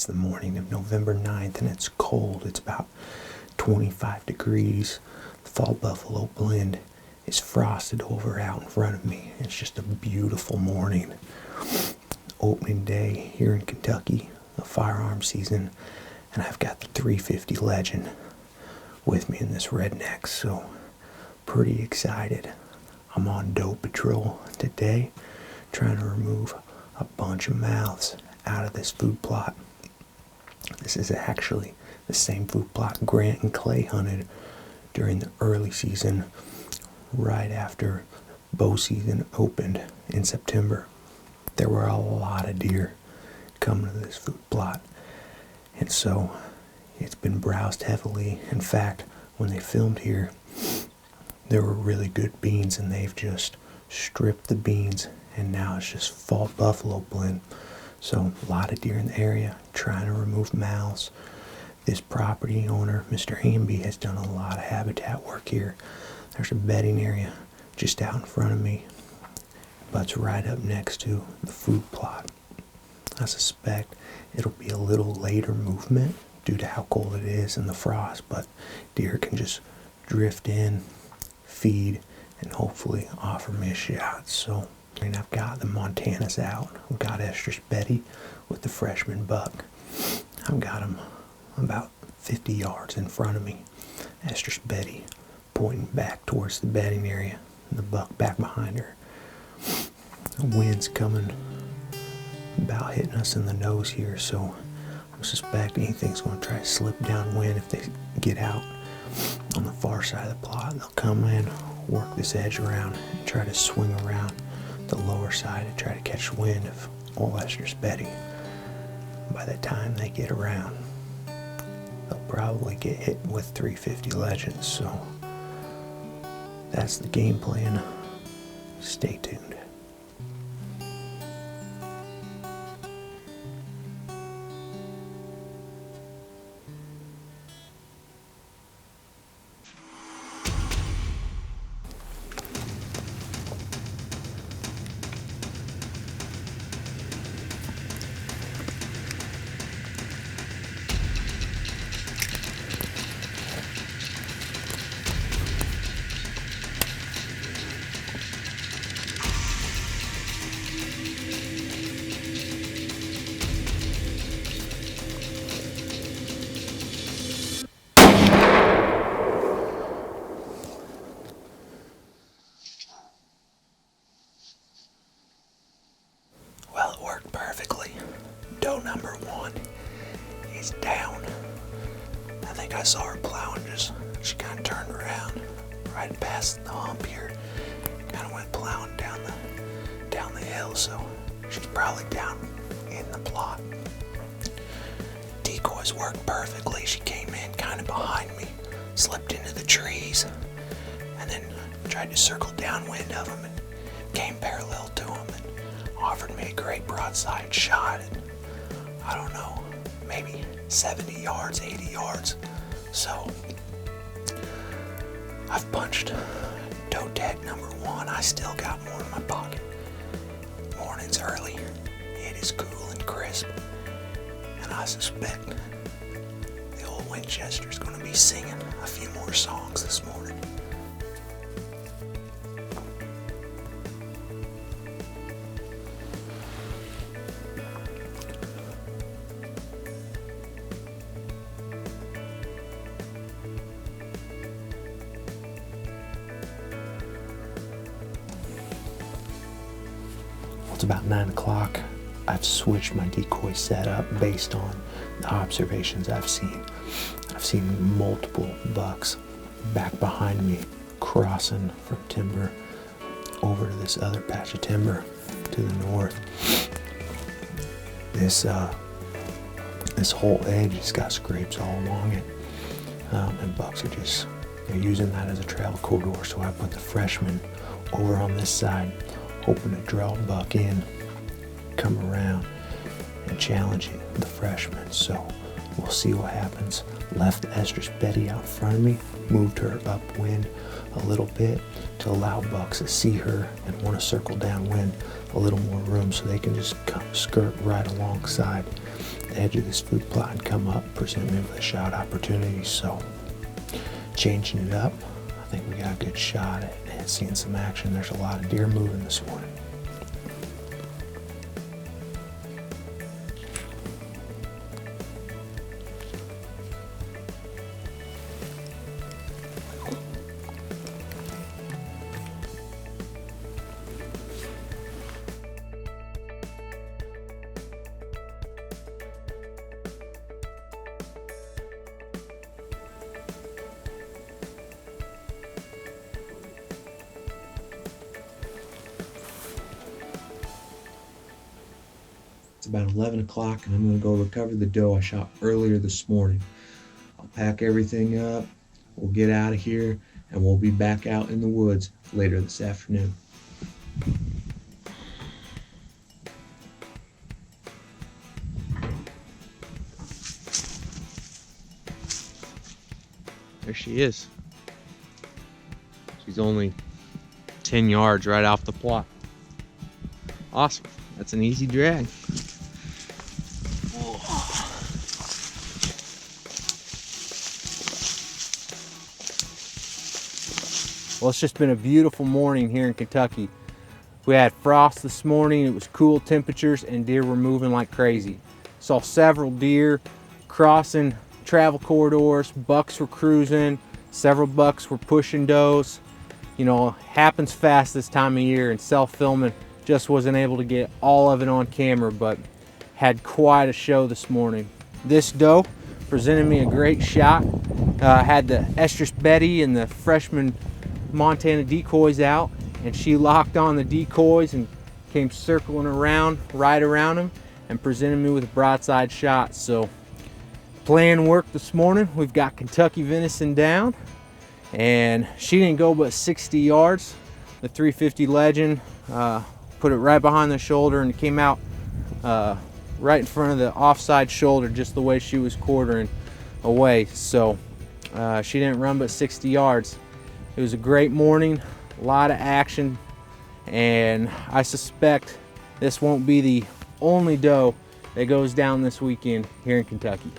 It's the morning of November 9th, and it's cold. It's about 25 degrees. The fall buffalo blend is frosted over out in front of me. It's just a beautiful morning. Opening day here in Kentucky, the firearm season, and I've got the 350 Legend with me in this redneck, so pretty excited. I'm on doe patrol today, trying to remove a bunch of mouths out of this food plot. This is actually the same food plot Grant and Clay hunted during the early season, right after bow season opened in September. There were a lot of deer coming to this food plot, and so it's been browsed heavily. In fact, when they filmed here, there were really good beans, and they've just stripped the beans, and now it's just fall buffalo blend. So a lot of deer in the area trying to remove mouths. This property owner, Mr. Hamby, has done a lot of habitat work here. There's a bedding area just out in front of me, but it's right up next to the food plot. I suspect it'll be a little later movement due to how cold it is and the frost, but deer can just drift in, feed, and hopefully offer me a shot. So, and I've got the Montanas out. I've got Estrus Betty with the freshman buck. I've got him about 50 yards in front of me. Estrus Betty pointing back towards the bedding area, and the buck back behind her. The wind's coming about hitting us in the nose here, so I suspect anything's going to try to slip downwind if they get out on the far side of the plot. They'll come in, work this edge around, and try to swing around the lower side and try to catch wind of old Estrus Betty. By the time they get around, they'll probably get hit with 350 Legends, so that's the game plan. Stay tuned. Well, it worked perfectly. Doe number 1 is down. I think I saw her plowing, she kind of turned around right past the hump here. Kind of went plowing down the hill, so she's probably down in the plot. Decoys worked perfectly. She came in kind of behind me, slipped into the trees, and then tried to circle downwind of them and came parallel to them and offered me a great broadside shot at, I don't know, maybe 70 yards, 80 yards. So I've punched doe tag number 1. I still got more in my pocket. Morning's early. It is cool and crisp. And I suspect the old Winchester's going to be singing a few more songs this morning. It's about 9 o'clock. I've switched my decoy setup based on the observations I've seen. I've seen multiple bucks back behind me crossing from timber over to this other patch of timber to the north. This whole edge has got scrapes all along it, and bucks are they're using that as a trail corridor. So I put the freshman over on this side, hoping to draw a buck in, come around, and challenge the freshman. So we'll see what happens. Left Estrus Betty out in front of me, moved her upwind a little bit to allow bucks to see her and want to circle downwind a little more room so they can just skirt right alongside the edge of this food plot and come up, present me with a shot opportunity. So changing it up, I think we got a good shot at seeing some action. There's a lot of deer moving this morning. It's about 11 o'clock and I'm going to go recover the doe I shot earlier this morning. I'll pack everything up, we'll get out of here, and we'll be back out in the woods later this afternoon. There she is. She's only 10 yards right off the plot. Awesome. That's an easy drag. Well, it's just been a beautiful morning here in Kentucky. We had frost this morning, it was cool temperatures, and deer were moving like crazy. Saw several deer crossing travel corridors, bucks were cruising, several bucks were pushing does. You know, happens fast this time of year, and self-filming just wasn't able to get all of it on camera, but had quite a show this morning. This doe presented me a great shot. Had the estrus Betty and the freshman Montana decoys out, and she locked on the decoys and came circling around right around him and presented me with a broadside shot. So plan worked this morning. We've got Kentucky venison down, and she didn't go but 60 yards. The 350 Legend put it right behind the shoulder and came out right in front of the offside shoulder, just the way she was quartering away. So she didn't run but 60 yards. It was a great morning, a lot of action, and I suspect this won't be the only doe that goes down this weekend here in Kentucky.